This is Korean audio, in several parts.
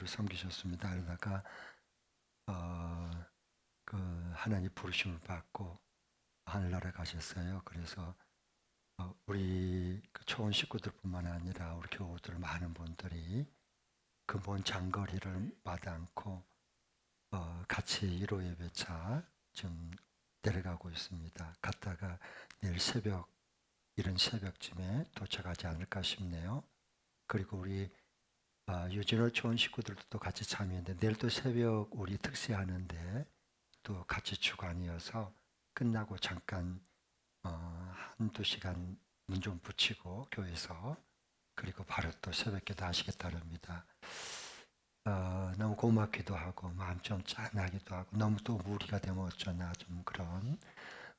섬기셨습니다. 그러다가 그 하나님 부르심을 받고 하늘나라 가셨어요. 그래서 우리 그 초원 식구들뿐만 아니라 우리 교우들 많은 분들이 그 먼 장거리를 마다않고 같이 1호 예배차 좀 내려가고 있습니다. 갔다가 내일 새벽 이른 새벽쯤에 도착하지 않을까 싶네요. 그리고 우리 유진호 초원 식구들도 또 같이 참여했는데 내일 또 새벽 우리 특세하는데 또 같이 주관이어서 끝나고 잠깐 한두 시간 문 좀 붙이고 교회에서 그리고 바로 또 새벽기도 하시겠다랍니다. 너무 고맙기도 하고 마음 좀 짠하기도 하고 너무 또 무리가 되면 어쩌나 좀 그런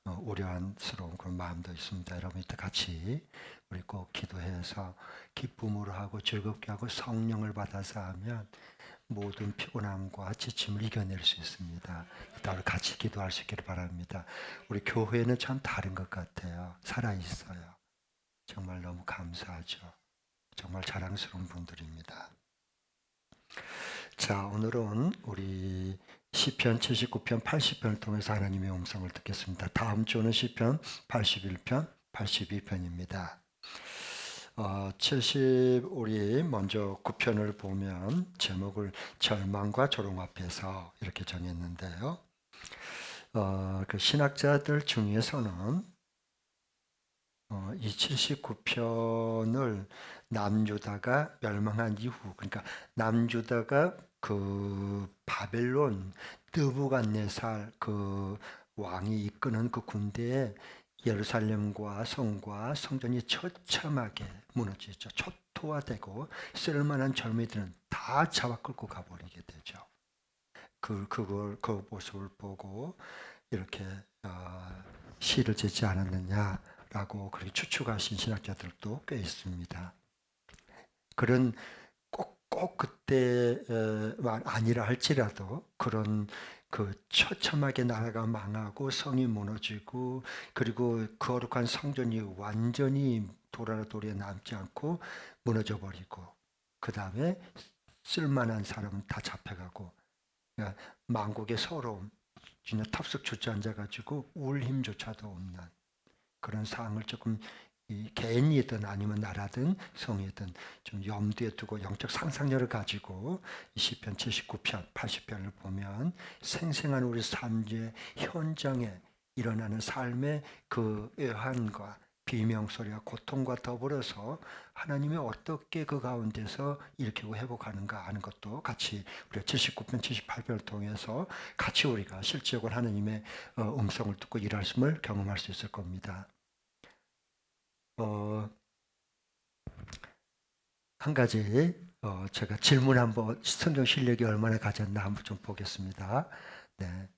우려스러운 그런 마음도 있습니다. 여러분 이때 같이 우리 꼭 기도해서 기쁨으로 하고 즐겁게 하고 성령을 받아서 하면 모든 피곤함과 지침을 이겨낼 수 있습니다. 이따 우리 같이 기도할 수 있기를 바랍니다. 우리 교회는 참 다른 것 같아요. 살아있어요. 정말 너무 감사하죠. 정말 자랑스러운 분들입니다. 자, 오늘은 우리 시편 79편, 80편을 통해서 하나님의 음성을 듣겠습니다. 다음 주는 시편 81편, 82편입니다. 70 우리 먼저 9편을 보면 제목을 절망과 조롱 앞에서 이렇게 정했는데요. 그 신학자들 중에서는 이 79편을 남유다가 멸망한 이후, 그러니까 남유다가 그 바벨론 느부갓네살 그 왕이 이끄는 그 군대에 예루살렘과 성과 성전이 처참하게 무너지죠. 초토화되고 쓸만한 젊은이들은 다 잡아 끌고 가버리게 되죠. 그 모습을 보고 이렇게 시를 짓지 않았느냐라고 그렇게 추측하신 신학자들도 꽤 있습니다. 그런 꼭 그때만 아니라 할지라도 그런 그 처참하게 나라가 망하고 성이 무너지고 그리고 거룩한 성전이 완전히 도리에 남지 않고 무너져 버리고 그 다음에 쓸만한 사람은 다 잡혀가고 그러니까 만국의 서러움 진짜 탑승 주저앉아 가지고 울 힘조차도 없는 그런 상황을 조금 개인이든 아니면 나라든 성이든 좀 염두에 두고 영적 상상력을 가지고 이 시편 79편, 80편을 보면 생생한 우리 삶의 현장에 일어나는 삶의 그 애환과 비명소리와 고통과 더불어서 하나님이 어떻게 그 가운데서 일으키고 회복하는가 하는 것도 같이 우리가 79편, 78편을 통해서 같이 우리가 실제적으로 하나님의 음성을 듣고 일하심을 경험할 수 있을 겁니다. 한 가지 제가 질문 한번 성경 실력이 얼마나 가졌나 한번 좀 보겠습니다. 네.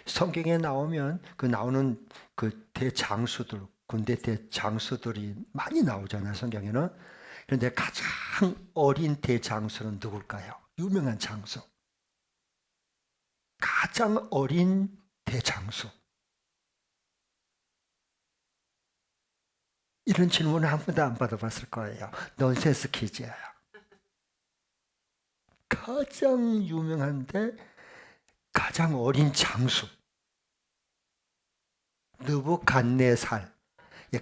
성경에 나오면 그 나오는 그 대장수들 군대 대장수들이 많이 나오잖아요. 성경에는. 그런데 가장 어린 대장수는 누굴까요? 유명한 장수. 가장 어린 대장수. 이런 질문을 한 번도 안 받아봤을 거예요. 넌센스 퀴즈예요. 가장 유명한데 가장 어린 장수. 느부갓네살.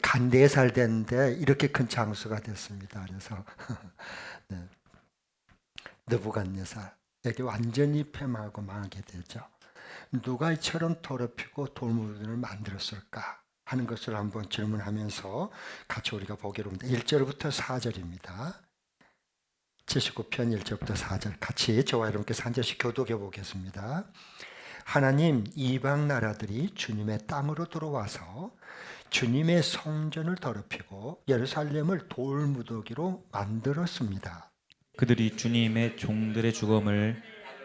간 4살 됐는데 이렇게 큰 장수가 됐습니다. 그래서 네. 느부갓네살에게 완전히 패망하고 망하게 되죠. 누가 이처럼 더럽히고 돌무덤을 만들었을까 하는 것을 한번 질문하면서 같이 우리가 보기로 합니다. 1절부터 4절입니다. 79편 1절부터 4절 같이 저와 여러분께서 한 절씩 교독해 보겠습니다. 하나님, 이방 나라들이 주님의 땅으로 들어와서 주님의 성전을 더럽히고 예루살렘을 돌무더기로 만들었습니다. 그들이 주님의 종들의 죽음을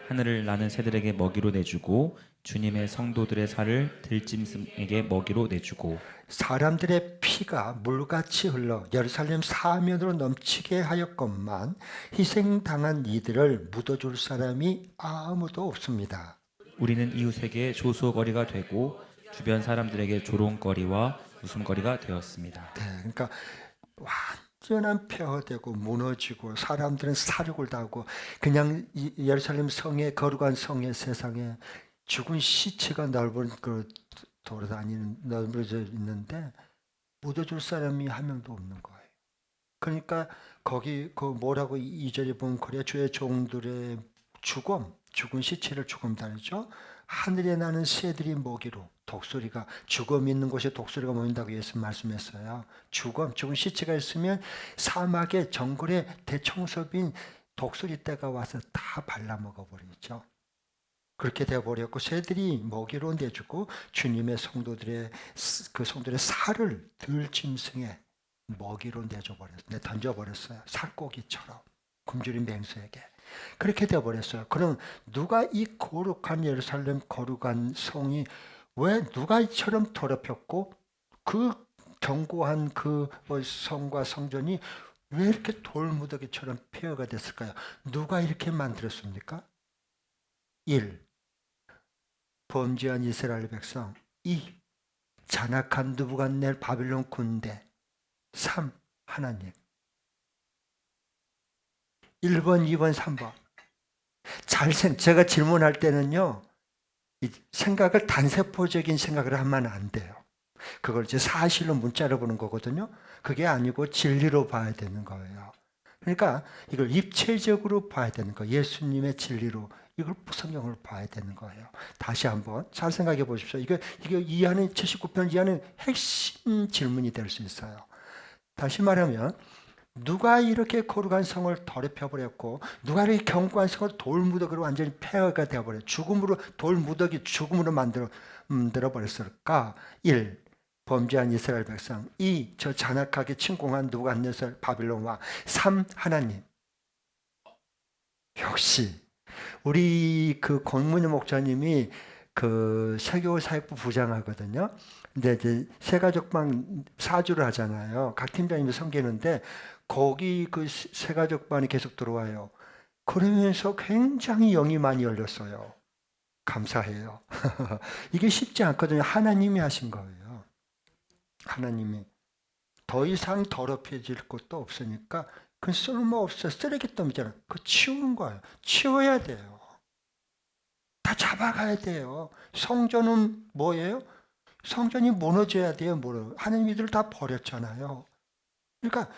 하늘을 나는 새들에게 먹이로 내주고 주님의 성도들의 살을 들짐승에게 먹이로 내주고 사람들의 피가 물같이 흘러 예루살렘 사면으로 넘치게 하였건만 희생당한 이들을 묻어줄 사람이 아무도 없습니다. 우리는 이웃에게 조소거리가 되고 주변 사람들에게 조롱거리와 웃음거리가 되었습니다. 네, 그러니까 완전한 폐허되고 무너지고 사람들은 사륙을 당하고 그냥 예루살렘 성의 거룩한 성의 세상에 죽은 시체가 넓은 그 돌아다니는 넓어져 있는데 묻어줄 사람이 한 명도 없는 거예요. 그러니까 거기 그 뭐라고 2절에 보면 그래 주의 종들의 죽은 시체를 죽음 다르죠. 하늘에 나는 새들이 먹이로 독수리가 죽음 있는 곳에 독수리가 모인다고 예수 말씀했어요. 죽은 시체가 있으면 사막의 정글에 대청소빈 독수리 떼가 와서 다 발라먹어 버리죠. 그렇게 되어버렸고 새들이 먹이로 내주고 주님의 성도들의 살을 들짐승에 먹이로 던져버렸어요. 살코기처럼 굶주린 맹수에게. 그렇게 되어버렸어요. 그럼 누가 이 거룩한 예루살렘 거룩한 성이 왜 누가 이처럼 더럽혔고 그 견고한 그 성과 성전이 왜 이렇게 돌무더기처럼 폐허가 됐을까요? 누가 이렇게 만들었습니까? 1. 범죄한 이스라엘 백성. 2. 잔악한 느부갓네살 바빌론 군대. 3. 하나님. 1번, 2번, 3번. 제가 질문할 때는요, 이 생각을 단세포적인 생각을 하면 안 돼요. 그걸 이제 사실로 문자로 보는 거거든요. 그게 아니고 진리로 봐야 되는 거예요. 그러니까 이걸 입체적으로 봐야 되는 거예요. 예수님의 진리로 이걸 성경을 봐야 되는 거예요. 다시 한번 잘 생각해 보십시오. 이게 이해하는 79편 이해하는 핵심 질문이 될 수 있어요. 다시 말하면 누가 이렇게 거룩한 성을 더럽혀 버렸고 누가 이렇게 견고한 성을 돌무더기로 완전히 폐허가 되어 버려 죽음으로 죽음으로 만들어 버렸을까? 1. 범죄한 이스라엘 백성. 2. 저 잔악하게 침공한 느부갓네살 바빌론 왕. 3. 하나님. 역시 우리 그 권문희 목사님이 그 세교 사역부 부장하거든요. 근데 이제 세가족반 사주를 하잖아요. 각 팀장님이 섬기는데 거기 그 세가족반이 계속 들어와요. 그러면서 굉장히 영이 많이 열렸어요. 감사해요. 이게 쉽지 않거든요. 하나님이 하신 거예요. 하나님이 더 이상 더럽혀질 것도 없으니까 그 쓸모없어 쓰레기더미잖아. 그거 치우는 거예요. 치워야 돼요. 다 잡아가야 돼요. 성전은 뭐예요? 성전이 무너져야 돼요. 하나님 이들 다 버렸잖아요. 그러니까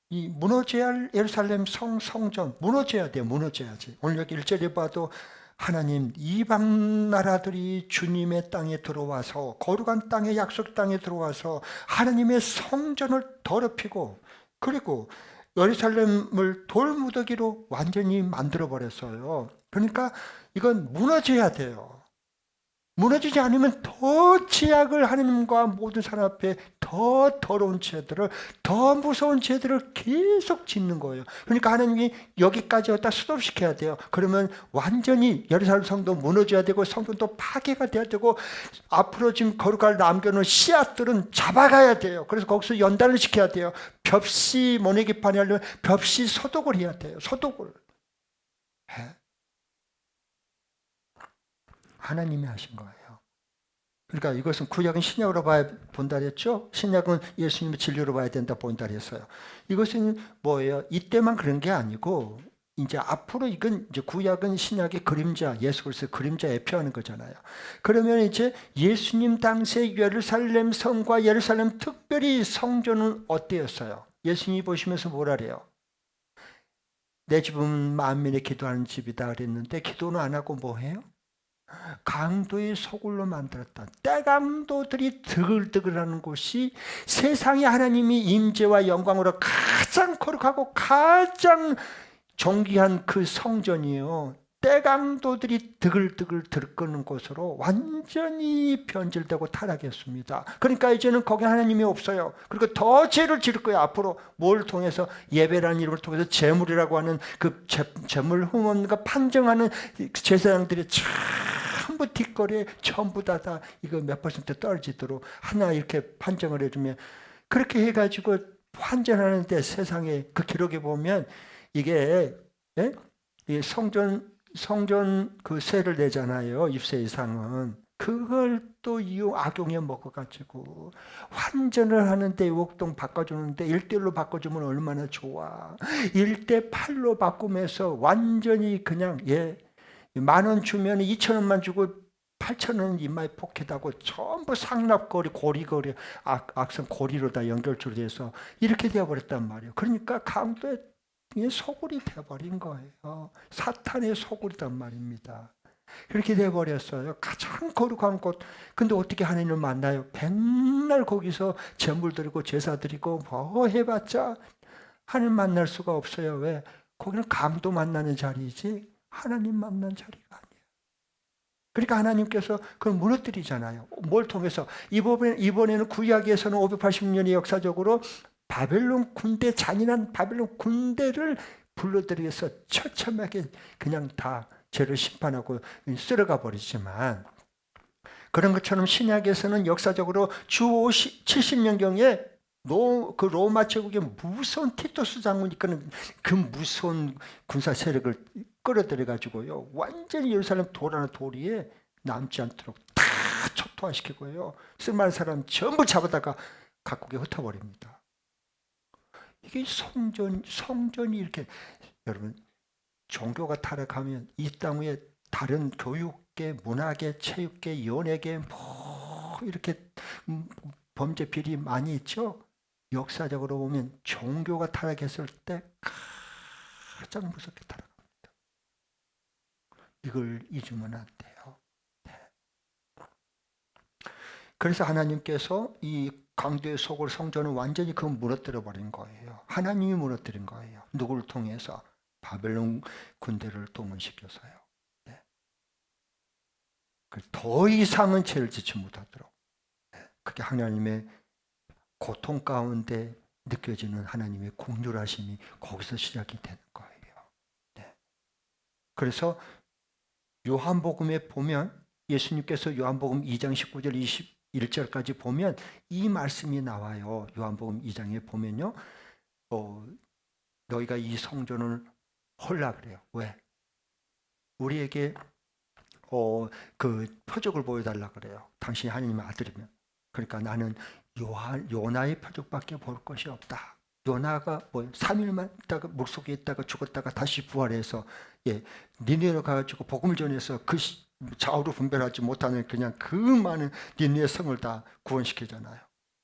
이 무너져야 할 예루살렘 성전 무너져야 돼요. 무너져야지. 오늘 여기 1절에 봐도 하나님 이방 나라들이 주님의 땅에 들어와서 거룩한 땅에 약속 땅에 들어와서 하나님의 성전을 더럽히고 그리고 예루살렘을 돌무더기로 완전히 만들어 버렸어요. 그러니까 이건 무너져야 돼요. 무너지지 않으면 더 죄악을 하나님과 모든 사람 앞에 더 더러운 죄들을 더 무서운 죄들을 계속 짓는 거예요. 그러니까 하나님이 여기까지 갖다 스톱시켜야 돼요. 그러면 완전히 예루살렘 성도 무너져야 되고 성전도 파괴가 돼야 되고 앞으로 지금 거룩할 남겨놓은 씨앗들은 잡아가야 돼요. 그래서 거기서 연단을 시켜야 돼요. 벽시 모내기판이 하려면 벽시 소독을 해야 돼요. 소독을 해. 하나님이 하신 거예요. 그러니까 이것은 구약은 신약으로 본다 그랬죠? 신약은 예수님의 진리로 봐야 된다 본다 그랬어요. 이것은 뭐예요? 이때만 그런 게 아니고 이제 앞으로 이건 이제 구약은 신약의 그림자, 예수 그리스도의 그림자에 표하는 거잖아요. 그러면 이제 예수님 당시의 예루살렘 성과 예루살렘 특별히 성전은 어때였어요? 예수님이 보시면서 뭐라 그래요? 내 집은 만민의 기도하는 집이다 그랬는데 기도는 안 하고 뭐 해요? 강도의 소굴로 만들었다. 때강도들이 드글드글하는 곳이 세상에 하나님이 임재와 영광으로 가장 거룩하고 가장 존귀한 그 성전이에요. 때강도들이 드글드글 들끓는 곳으로 완전히 변질되고 타락했습니다. 그러니까 이제는 거기 하나님이 없어요. 그리고 더 죄를 지을 거예요. 앞으로 뭘 통해서 예배라는 이름을 통해서 재물이라고 하는 그 재물 흠없는가 판정하는 제사장들이 전부 뒷거리에 전부 다 이거 몇 % 떨어지도록 하나 이렇게 판정을 해주면 그렇게 해가지고 판정하는데 세상에 그 기록에 보면 이게 이 성전 그 세를 내잖아요. 6세 이상은. 그걸 또 악용해 먹어가지고 환전을 하는데 용돈 바꿔주는데 1대1로 바꿔주면 얼마나 좋아. 1대8로 바꾸면서 완전히 그냥 10,000원 주면 2,000원만 주고 8,000원 이마에 포켓하고 전부 상납거리, 고리거리, 악성 고리로 다 연결돼서 이렇게 되어버렸단 말이에요. 그러니까 강도의 소굴이 되어버린 거예요. 사탄의 소굴이란 말입니다. 그렇게 돼버렸어요. 가장 거룩한 곳. 근데 어떻게 하나님을 만나요? 백날 거기서 제물 드리고 제사 드리고 뭐 해봤자 하나님 만날 수가 없어요. 왜? 거기는 강도 만나는 자리이지 하나님 만난 자리가 아니에요. 그러니까 하나님께서 그걸 무너뜨리잖아요. 뭘 통해서? 이번에는 구약에서는 580년이 역사적으로 바벨론 군대, 잔인한 바벨론 군대를 불러들여서 처참하게 그냥 다 죄를 심판하고 쓸어가 버리지만, 그런 것처럼 신약에서는 역사적으로 주 70년경에 그 로마 제국의 무서운 티토스 장군이 이끄는 그 무서운 군사 세력을 끌어들여 가지고요, 완전히 예루살렘 돌 도리에 남지 않도록 다 초토화시키고요, 쓸만한 사람 전부 잡아다가 각국에 흩어버립니다. 이게 성전이 이렇게, 여러분, 종교가 타락하면 이 땅 위에 다른 교육계, 문화계, 체육계, 연예계 뭐 이렇게 범죄 비리 많이 있죠. 역사적으로 보면 종교가 타락했을 때 가장 무섭게 타락합니다. 이걸 잊으면 안 돼요. 네. 그래서 하나님께서 이 강도의 속을 성전을 완전히 그 무너뜨려 버린 거예요. 하나님이 무너뜨린 거예요. 누구를 통해서? 바벨론 군대를 동원시켜서요. 네. 더 이상은 죄를 짓지 못하도록. 네. 그게 하나님의 고통 가운데 느껴지는 하나님의 긍휼하심이 거기서 시작이 되는 거예요. 네. 그래서 요한복음에 보면 예수님께서 요한복음 2장 19절 21절까지 보면 이 말씀이 나와요. 요한복음 2장에 보면요, 너희가 이 성전을 헐라 그래요. 왜? 우리에게 그 표적을 보여달라 그래요. 당신이 하나님의 아들이면. 그러니까 나는 요나의 표적밖에 볼 것이 없다. 요나가 3일만 있다가 물속에 있다가 죽었다가 다시 부활해서 니느웨로 가가지고 복음을 전해서 그 좌우로 분별하지 못하는 그냥 그 많은 니느웨 성을 다 구원시키잖아요.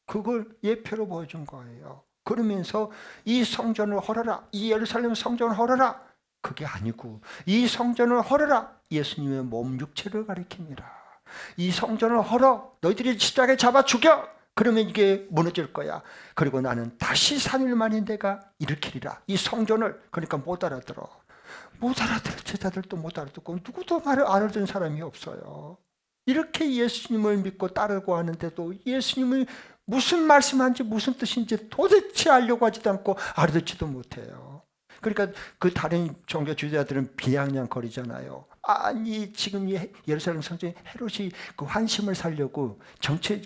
그걸 예표로 보여준 거예요. 그러면서 이 성전을 헐어라, 이 예루살렘 성전을 헐어라, 그게 아니고 이 성전을 헐어라, 예수님의 몸 육체를 가리킵니다. 이 성전을 헐어, 너희들이 십자가에 잡아 죽여, 그러면 이게 무너질 거야. 그리고 나는 다시 3일 만에 내가 일으키리라. 이 성전을. 그러니까 못 알아들어. 제자들도 못 알아듣고 누구도 말을 알아듣는 사람이 없어요. 이렇게 예수님을 믿고 따르고 하는데도 예수님이 무슨 말씀하는지 무슨 뜻인지 도대체 알려고 하지도 않고 알아듣지도 못해요. 그러니까 그 다른 종교 주자들은 비아냥거리잖아요. 아니 지금 이 예루살렘 성전에 헤롯이 그 환심을 살려고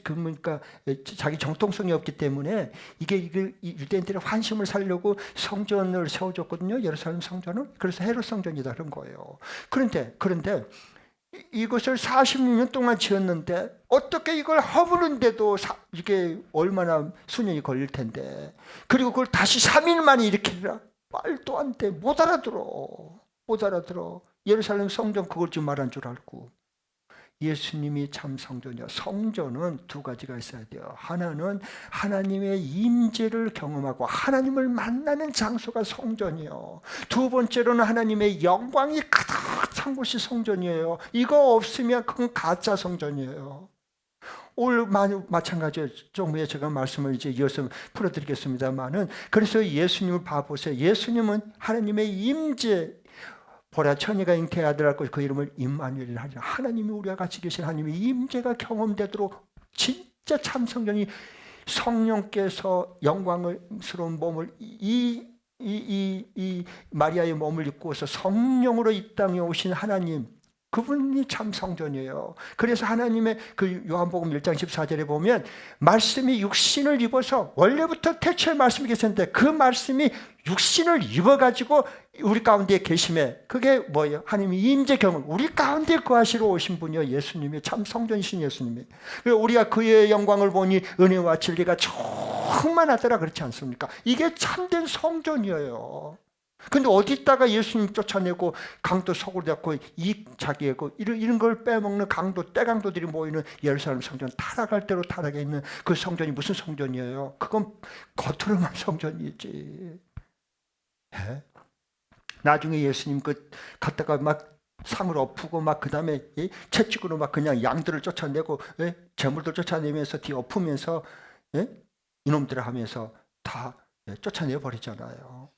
그러니까 자기 정통성이 없기 때문에 이게 유대인들의 환심을 살려고 성전을 세워줬거든요. 예루살렘 성전은. 그래서 헤롯 성전이다 그런 거예요. 그런데 이것을 46년 동안 지었는데 어떻게 이걸 허무는데도 이게 얼마나 수년이 걸릴 텐데, 그리고 그걸 다시 3일 만에 일으키리라. 말도 안 돼. 못 알아들어. 예루살렘 성전 그걸 좀 말한 줄 알고. 예수님이 참 성전이야. 성전은 두 가지가 있어야 돼요. 하나는 하나님의 임재를 경험하고 하나님을 만나는 장소가 성전이에요. 두 번째로는 하나님의 영광이 가득 찬 곳이 성전이에요. 이거 없으면 그건 가짜 성전이에요. 오늘 마찬가지예요. 좀 후에 제가 말씀을 이제 이어서 풀어드리겠습니다만은, 그래서 예수님을 봐보세요. 예수님은 하나님의 임재, 보라 처녀가 잉태의 아들 낳고 그 이름을 임마누엘이라 하리라. 하나님이 우리와 같이 계신 하나님의 임재가 경험되도록 진짜 참 성전이, 성령께서 영광스러운 몸을 이 마리아의 몸을 입고서 성령으로 이 땅에 오신 하나님, 그분이 참 성전이에요. 그래서 하나님의 그 요한복음 1장 14절에 보면 말씀이 육신을 입어서, 원래부터 태초에 말씀이 계셨는데 그 말씀이 육신을 입어가지고 우리 가운데 계심에 그게 뭐예요? 하나님이 임재 경험, 우리 가운데 거하시러 오신 분이요, 예수님이. 참 성전이신 예수님이. 우리가 그의 영광을 보니 은혜와 진리가 충만하더라, 그렇지 않습니까? 이게 참된 성전이에요. 근데 어디다가 예수님 쫓아내고 강도 속을 잡고 자기의 이런 걸 빼먹는 강도, 떼강도들이 모이는 예루살렘 성전, 타락할 대로 타락해 있는 그 성전이 무슨 성전이에요? 그건 겉으로만 성전이지. 예? 나중에 예수님 갔다가 막 상을 엎고 막 그다음에 채찍으로 막 그냥 양들을 쫓아내고 재물들 쫓아내면서 뒤 엎으면서 이놈들을 하면서 다 쫓아내 버리잖아요.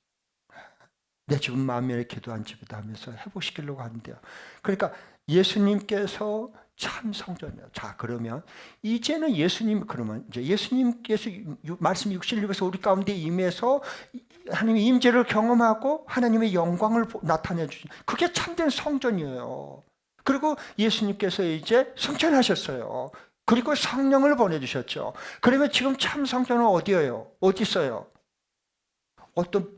내 집은 만민의 기도한 집이다 하면서 회복시키려고 하는데요. 그러니까 예수님께서 참 성전이에요. 자, 그러면 이제는 그러면 이제 예수님께서 말씀 육신을 입어서 우리 가운데 임해서 하나님의 임재를 경험하고 하나님의 영광을 나타내 주신, 그게 참된 성전이에요. 그리고 예수님께서 이제 승천하셨어요. 그리고 성령을 보내주셨죠. 그러면 지금 참 성전은 어디예요? 어디 있어요? 어떤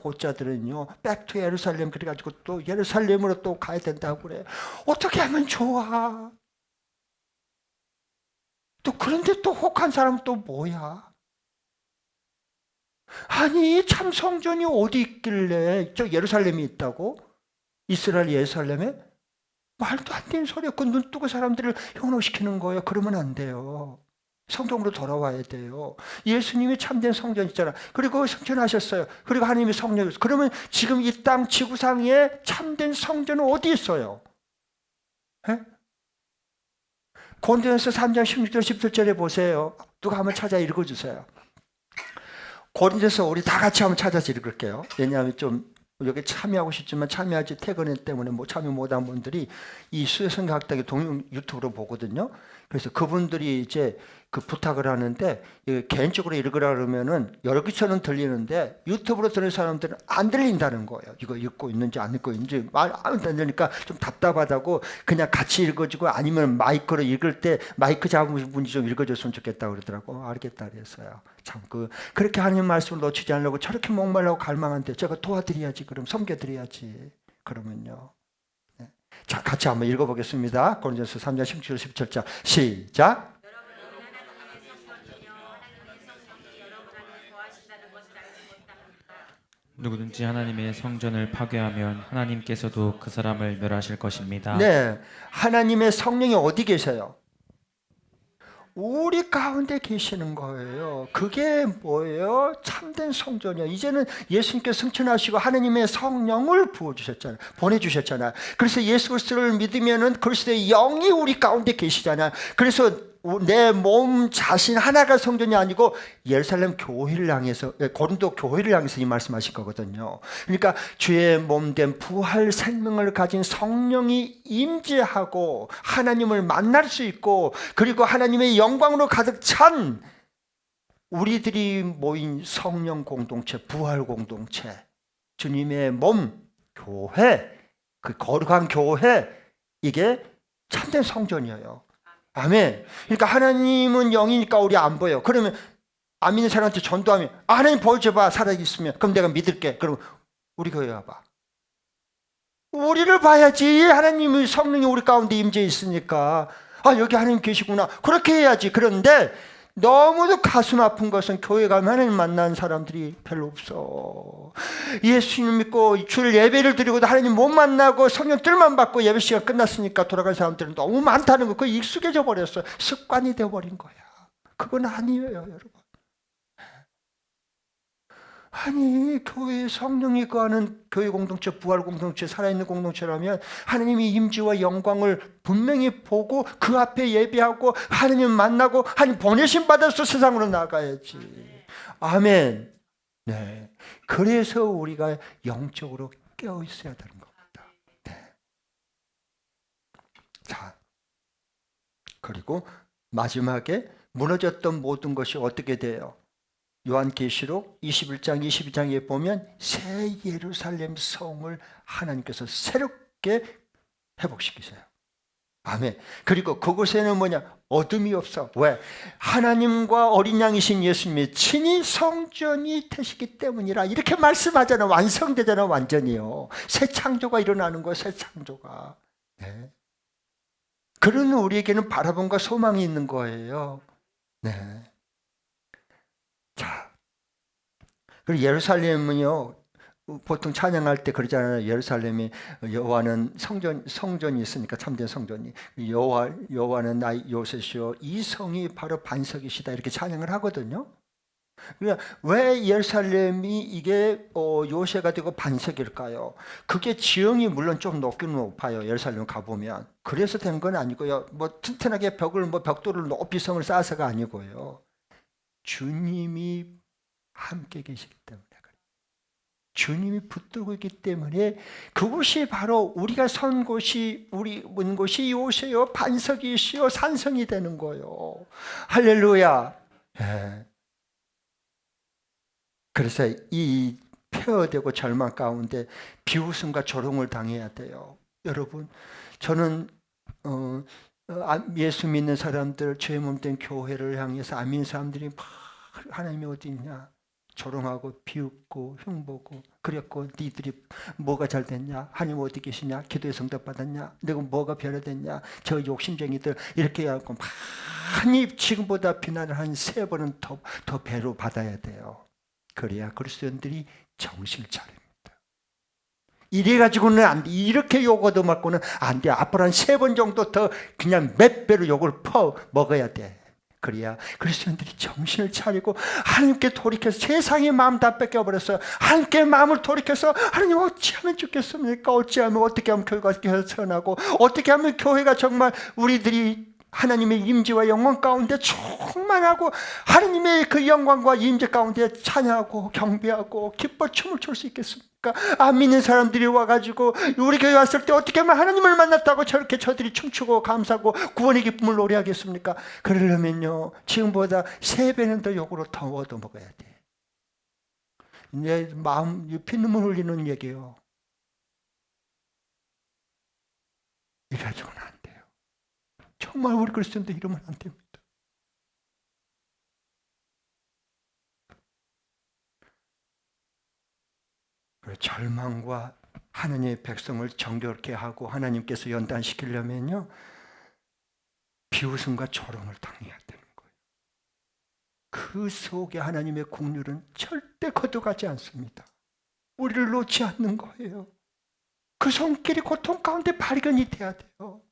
보자들은요, 백투 예루살렘 그래가지고 또 예루살렘으로 또 가야 된다고 그래. 어떻게 하면 좋아? 또 그런데 또 혹한 사람은 또 뭐야? 아니, 참 성전이 어디 있길래 저 예루살렘이 있다고? 이스라엘 예루살렘에? 말도 안 되는 소리야. 그 눈 뜨고 사람들을 현혹시키는 거예요. 그러면 안 돼요. 성경으로 돌아와야 돼요. 예수님이 참된 성전 있잖아. 그리고 성전하셨어요. 그리고 하나님이 성령이었어요. 그러면 지금 이 땅 지구상에 참된 성전은 어디 있어요? 고린도전서 3장 16절 17절에 보세요. 누가 한번 찾아 읽어주세요. 고린도전서 우리 다 같이 한번 찾아서 읽을게요. 왜냐하면 좀 여기 참여하고 싶지만 참여하지 퇴근 때문에 참여 못한 분들이 이 수요성경학당의 동영 유튜브로 보거든요. 그래서 그분들이 이제 그 부탁을 하는데 개인적으로 읽으라 그러면은 여기서는 들리는데 유튜브로 들은 사람들은 안 들린다는 거예요. 이거 읽고 있는지 안 읽고 있는지 말 안 들으니까 좀 답답하다고 그냥 같이 읽어주고 아니면 마이크로 읽을 때 마이크 잡은 분이 좀 읽어줬으면 좋겠다 그러더라고. 알겠다 그랬어요. 참 그렇게 하나님 말씀을 놓치지 않으려고 저렇게 목말라고 갈망한데 제가 도와드려야지, 그럼 섬겨드려야지. 그러면요. 자, 같이 한번 읽어보겠습니다. 고린도전서 3장 16절 17절 시작. 누구든지 하나님의 성전을 파괴하면 하나님께서도 그 사람을 멸하실 것입니다. 네, 하나님의 성령이 어디 계세요? 우리 가운데 계시는 거예요. 그게 뭐예요? 참된 성전이요. 이제는 예수님께서 승천하시고 하나님의 성령을 부어주셨잖아요. 보내주셨잖아요. 그래서 예수 그리스도를 믿으면은 그리스도의 영이 우리 가운데 계시잖아요. 그래서 내 몸 자신 하나가 성전이 아니고 예루살렘 교회를 향해서, 고린도 교회를 향해서 이 말씀하실 거거든요. 그러니까 주의 몸된 부활 생명을 가진 성령이 임재하고 하나님을 만날 수 있고, 그리고 하나님의 영광으로 가득 찬 우리들이 모인 성령 공동체, 부활 공동체, 주님의 몸 교회, 그 거룩한 교회, 이게 참된 성전이에요. 아멘. 그러니까 하나님은 영이니까 우리 안 보여. 그러면 안 믿는 사람한테 전도하면 하나님 보여줘봐, 살아있으면. 그럼 내가 믿을게. 그럼 우리 교회 와봐. 우리를 봐야지. 하나님의 성령이 우리 가운데 임재해 있으니까 여기 하나님 계시구나, 그렇게 해야지. 그런데 너무도 가슴 아픈 것은 교회 가면 하나님 만나는 사람들이 별로 없어. 예수님 믿고 주일 예배를 드리고도 하나님 못 만나고 성령 뜰만 받고 예배 시간 끝났으니까 돌아간 사람들은 너무 많다는 거. 그거 익숙해져 버렸어요. 습관이 되어버린 거야. 그건 아니에요, 여러분. 아니, 교회에 성령이 거하는 교회 공동체, 부활 공동체, 살아있는 공동체라면 하나님의 임재와 영광을 분명히 보고 그 앞에 예배하고 하나님 만나고 하나님 보내심 받아서 세상으로 나가야지. 아멘. 네. 그래서 우리가 영적으로 깨어 있어야 되는 겁니다. 네. 자, 그리고 마지막에 무너졌던 모든 것이 어떻게 돼요? 요한계시록 21장 22장에 보면 새 예루살렘 성을 하나님께서 새롭게 회복시키세요. 아멘. 그리고 그곳에는 뭐냐? 어둠이 없어. 왜? 하나님과 어린 양이신 예수님이 친히 성전이 되시기 때문이라 이렇게 말씀하잖아. 완성되잖아. 완전히요. 새 창조가 일어나는 거예요. 새 창조가. 네. 그런 우리에게는 바라봄과 소망이 있는 거예요. 네. 자, 그리고 예루살렘은요, 보통 찬양할 때 그러잖아요. 예루살렘이 여호와는 성전이 있으니까 참된 성전이 여호와는 나의 요새시요 이 성이 바로 반석이시다 이렇게 찬양을 하거든요. 그러니까 왜 예루살렘이 이게 요새가 되고 반석일까요? 그게 지형이 물론 좀 높긴 높아요. 예루살렘 가보면 그래서 된 건 아니고요. 뭐 튼튼하게 벽돌을 높이 성을 쌓아서가 아니고요. 주님이 함께 계시기 때문에. 주님이 붙들고 있기 때문에 그곳이 바로 우리가 선 곳이 우리 문 곳이 요새요 반석이시요 산성이 되는 거예요. 할렐루야. 예. 그래서 이 폐허되고 절망 가운데 비웃음과 조롱을 당해야 돼요. 여러분, 저는 예수 믿는 사람들, 죄 몸된 교회를 향해서 안 믿는 사람들이 막 하나님이 어디 있냐 조롱하고 비웃고 흉보고 그랬고 니들이 뭐가 잘 됐냐? 하나님 어디 계시냐? 기도에 응답 받았냐? 내가 뭐가 변화됐냐? 저 욕심쟁이들 이렇게 해갖고 많이 지금보다 비난을 한 3번은 더 배로 받아야 돼요. 그래야 그리스도인들이 정신을 차립니다. 이래가지고는 안 돼. 이렇게 욕 얻어맞고는 안 돼. 앞으로 한 3번 정도 더 그냥 몇 배로 욕을 퍼 먹어야 돼. 그래야 그리스도인들이 정신을 차리고 하나님께 돌이켜서 세상의 마음 다 뺏겨버렸어요. 하나님께 마음을 돌이켜서 하나님 어찌하면 좋겠습니까? 어찌하면 어떻게 하면 교회가 개선하고 어떻게 하면 교회가 정말 우리들이 하나님의 임재와 영광 가운데 충만하고 하나님의 그 영광과 임재 가운데 찬양하고 경배하고 기뻐 춤을 출 수 있겠습니까? 안 믿는 사람들이 와가지고 우리 교회 왔을 때 어떻게 하면 하나님을 만났다고 저렇게 저들이 춤추고 감사하고 구원의 기쁨을 노래하겠습니까? 그러려면요 지금보다 3배는 더 욕으로 더 얻어먹어야 돼. 내 마음 피눈물 흘리는 얘기예요. 이래가지고는 안 돼요. 정말 우리 그리스도인들 이러면 안 됩니다. 절망과 하나님의 백성을 정결케 하고 하나님께서 연단시키려면요 비웃음과 조롱을 당해야 되는 거예요. 그 속에 하나님의 긍휼은 절대 거둬가지 않습니다. 우리를 놓지 않는 거예요. 그 손길이 고통 가운데 발견이 돼야 돼요.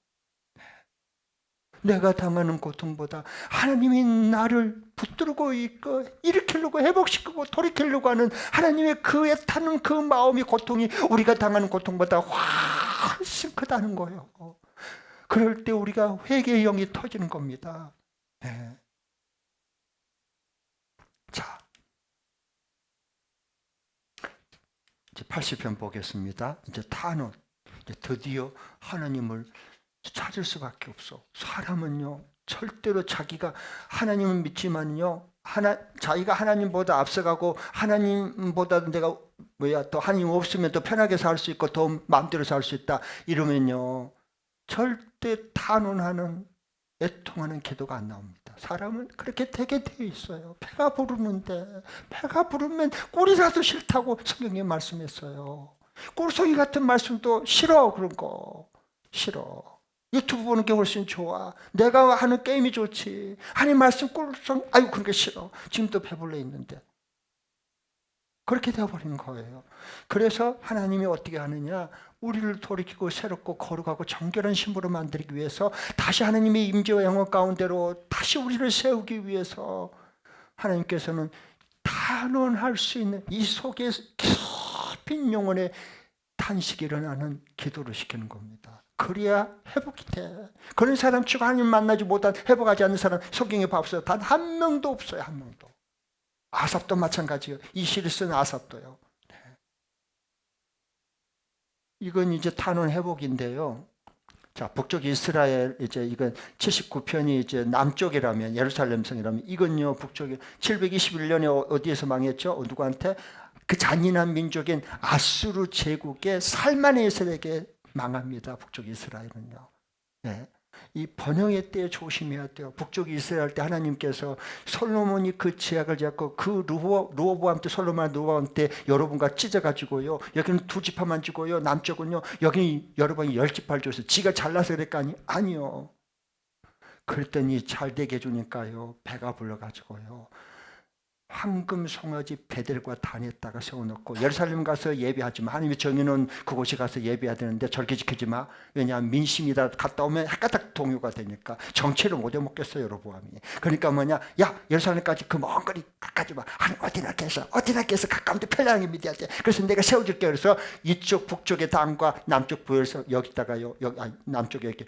내가 당하는 고통보다 하나님이 나를 붙들고 일으키려고 회복시키고 돌이키려고 하는 하나님의 그 애타는 그 마음이 고통이 우리가 당하는 고통보다 훨씬 크다는 거예요. 그럴 때 우리가 회개의 영이 터지는 겁니다. 네. 자, 이제 80편 보겠습니다. 이제 탄원, 이제 드디어 하나님을 찾을 수밖에 없어. 사람은요 절대로 자기가 하나님을 믿지만요 자기가 하나님보다 앞서가고 하나님보다 내가 또 하나님 없으면 더 편하게 살 수 있고 더 마음대로 살 수 있다 이러면요 절대 탄원하는 애통하는 기도가 안 나옵니다. 사람은 그렇게 되게 되어 있어요. 배가 부르면 꿀이라도 싫다고 성경에 말씀했어요. 꿀송이 같은 말씀도 싫어. 그런 거 싫어. 유튜브 보는 게 훨씬 좋아. 내가 하는 게임이 좋지. 하나님 말씀 꿀송 아유 그런 게 싫어. 지금도 배불러 있는데. 그렇게 되어버린 거예요. 그래서 하나님이 어떻게 하느냐 우리를 돌이키고 새롭고 거룩하고 정결한 신부로 만들기 위해서 다시 하나님의 임재와 영원 가운데로 다시 우리를 세우기 위해서 하나님께서는 탄원할 수 있는 이 속에 깊은 영혼의 탄식이 일어나는 기도를 시키는 겁니다. 그래야 회복이 돼. 그런 사람 치고 하나님 만나지 못한 회복하지 않는 사람 성경에 봐보세요. 단 한 명도 없어요. 한 명도. 아삽도 마찬가지예요. 이 시를 쓴 아삽도요. 네. 이건 이제 탄원 회복인데요. 자, 북쪽 이스라엘 이제 이건 79편이 이제 남쪽이라면 예루살렘 성이라면 이건요 북쪽에 721년에 어디에서 망했죠? 누구한테? 그 잔인한 민족인 아수르 제국의 살만의 이스라엘에게 망합니다. 북쪽 이스라엘은요. 네. 이 번영의 때에 조심해야 돼요. 북쪽 이스라엘 때 하나님께서 솔로몬이 그 지약을 잡고 그 르호보암 때 솔로몬 르호보암 때 여러분과 찢어가지고요. 여기는 2지파만 주고요. 남쪽은요. 여기 여러분이 10지파를 줘서 지가 잘나서 그랬까 아니요. 그랬더니 잘 되게 해주니까요. 배가 불러가지고요. 황금 송아지 베델과 단에다가 세워놓고 예루살렘 가서 예배하지 마. 하나님이 정해놓은 그곳에 가서 예배해야 되는데 절개 지키지 마. 왜냐하면 민심이다. 갔다 오면 헷가닥 동요가 되니까 정체를 못 해먹겠어요. 여로보암이. 그러니까 뭐냐. 야 예루살렘까지 그 먼 거리 가까지 마. 하나님 어디나 깨서 가까운데 편리하게 믿어야 돼. 그래서 내가 세워줄게. 그래서 이쪽 북쪽의 단과 남쪽 부에서 여기다가요. 남쪽에 이렇게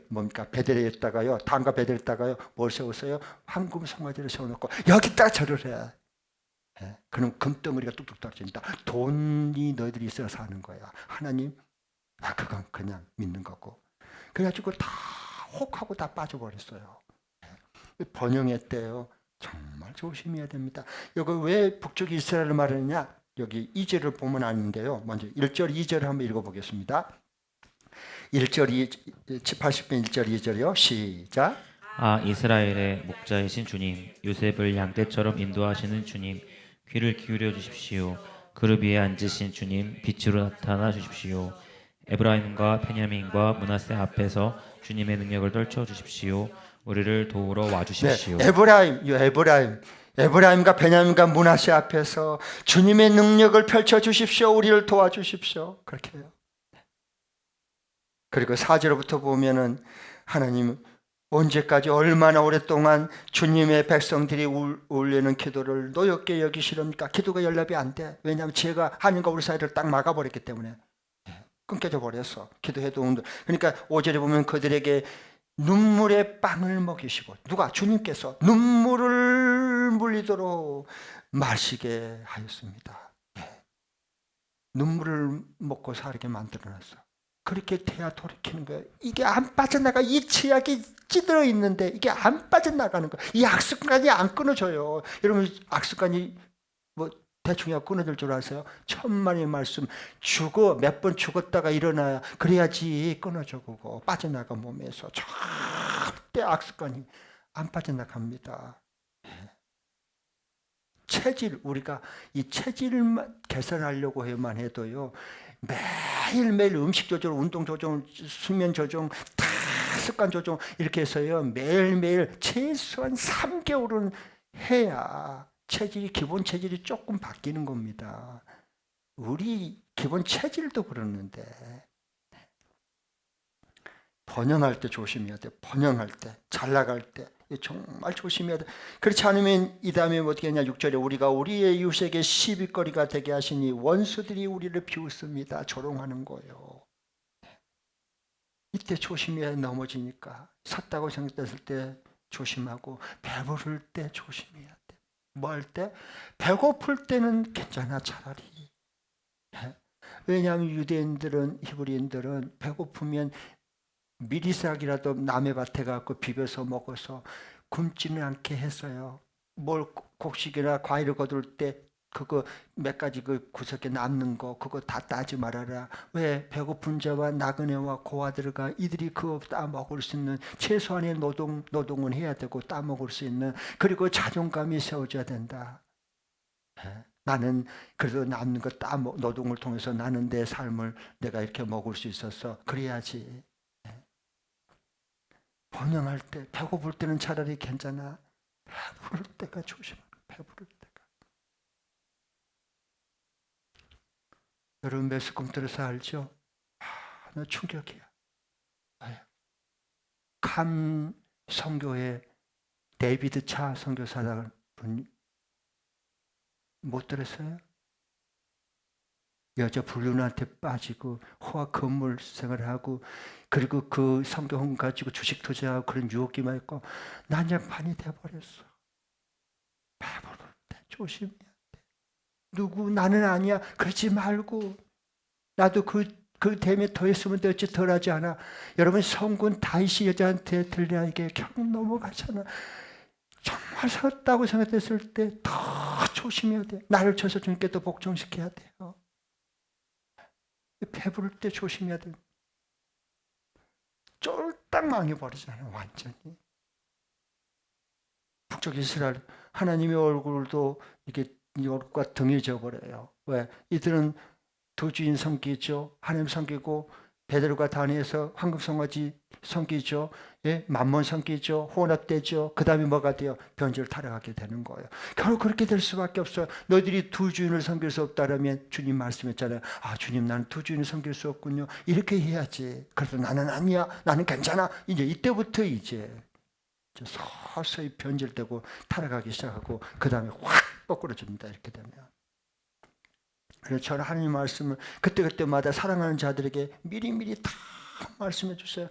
뭡니까 베델에다가요. 단과 베델에다가요. 뭘 세웠어요? 황금 송아지를 세워놓고 여기다가 절을 해. 그럼 금덩어리가 뚝뚝 떨어진다. 돈이 너희들이 있어야 사는 거야. 하나님, 그건 그냥 믿는 거고. 그래가지고 다 혹하고 다 빠져버렸어요. 번영의 때요. 정말 조심해야 됩니다. 여기 왜 북쪽 이스라엘을 말하느냐? 여기 2절을 보면 아는데요. 먼저 1절, 2절을 한번 읽어보겠습니다. 1절, 80편 1절, 2절이요. 시작. 아 이스라엘의 목자이신 주님, 요셉을 양떼처럼 인도하시는 주님, 귀를 기울여 주십시오. 그룹 위에 앉으신 주님, 빛으로 나타나 주십시오. 에브라임과 베냐민과 므낫세 앞에서 주님의 능력을 떨쳐 주십시오. 우리를 도우러 와 주십시오. 네, 에브라임과 베냐민과 므낫세 앞에서 주님의 능력을 펼쳐 주십시오. 우리를 도와 주십시오. 그렇게 해요. 그리고 4절부터 보면은 하나님 언제까지 얼마나 오랫동안 주님의 백성들이 올리는 기도를 노엽게 여기시렵니까? 기도가 연락이 안 돼. 왜냐하면 죄가 하나님과 우리 사이를 딱 막아버렸기 때문에 끊겨져 버렸어. 기도해도 그러니까 5절에 보면 그들에게 눈물의 빵을 먹이시고 누가? 주님께서 눈물을 물리도록 마시게 하였습니다. 눈물을 먹고 살게 만들어놨어. 그렇게 돼야 돌이키는 거예요. 이게 안 빠져나가. 이 치약이 찌들어 있는데 이게 안 빠져나가는 거예요. 이 악습관이 안 끊어져요. 여러분 악습관이 뭐 대충 끊어질 줄 아세요? 천만의 말씀 몇 번 죽었다가 일어나야 그래야지 끊어져. 그거 빠져나가 몸에서. 절대 악습관이 안 빠져나갑니다. 체질, 우리가 이 체질을 개선하려고 해만 해도요, 매일매일 음식 조절, 운동 조절, 수면 조절, 다 습관 조절 이렇게 해서요, 매일매일 최소한 3개월은 해야 체질이, 기본 체질이 조금 바뀌는 겁니다. 우리 기본 체질도 그러는데 번영할 때 조심해야 돼. 번영할 때, 잘 나갈 때 정말 조심해야 돼. 그렇지 않으면 이 다음에 어떻게 하냐. 6절에 우리가 우리의 이웃에게 시비거리가 되게 하시니 원수들이 우리를 비웃습니다. 조롱하는 거예요. 이때 조심해야 넘어지니까. 섰다고 생각했을 때 조심하고, 배부를 때 조심해야 돼. 뭐 할 때? 배고플 때는 괜찮아 차라리. 왜냐하면 유대인들은, 히브리인들은 배고프면 미리싹이라도 남의 밭에 가서 비벼서 먹어서 굶지는 않게 했어요. 뭘 곡식이나 과일을 거둘 때 그거 몇 가지 그 구석에 남는 거 그거 다 따지 말아라. 왜? 배고픈 자와 나그네와 고아들과 이들이 그거 따 먹을 수 있는 최소한의 노동은 해야 되고 따 먹을 수 있는, 그리고 자존감이 세워져야 된다. 나는 그래도 남는 거 따 노동을 통해서 나는 내 삶을 내가 이렇게 먹을 수 있어서 그래야지. 번영할 때, 배고플 때는 차라리 괜찮아. 배부를 때가 조심하라. 배부를 때가. 여러분 매스컴 들어서 알죠? 나 충격이야. 캄 선교회 데이비드 차 선교사라는 분 못 들었어요? 여자 불륜한테 빠지고 호화 건물 생활하고, 그리고 그 성경을 가지고 주식 투자하고 그런 유혹기만 있고 난장판이 돼버렸어. 배부를 때 조심해야 돼. 누구 나는 아니야 그러지 말고, 나도 그 댐에 더 있으면 어찌 덜하지 않아. 여러분 성군 다윗이 여자한테 들려하게 결국 넘어가잖아. 정말 섰다고 생각했을 때 더 조심해야 돼. 나를 쳐서 주님께 또 복종시켜야 돼요. 배부를 때 조심해야 돼. 쫄딱 망해버리잖아요. 완전히. 북쪽 이스라엘 하나님의 얼굴도 이게 이 얼굴과 등해져 버려요. 왜? 이들은 두 주인 섬기죠. 하나님 섬기고 베드로가 다니엘서 황금성화지 섬기죠. 예? 만몬 섬기죠. 혼합되죠. 그 다음에 뭐가 돼요? 변질을 타락하게 되는 거예요. 결국 그렇게 될 수밖에 없어요. 너희들이 두 주인을 섬길 수 없다라면 주님 말씀했잖아요. 아, 주님, 나는 두 주인을 섬길 수 없군요. 이렇게 해야지. 그래서 나는 아니야. 나는 괜찮아. 이제 이때부터 이제 서서히 변질되고 타락하기 시작하고 그 다음에 확 거꾸로집니다. 이렇게 되면. 그래서 저는 하나님 말씀을 그때그때마다 사랑하는 자들에게 미리미리 다 말씀해 주세요.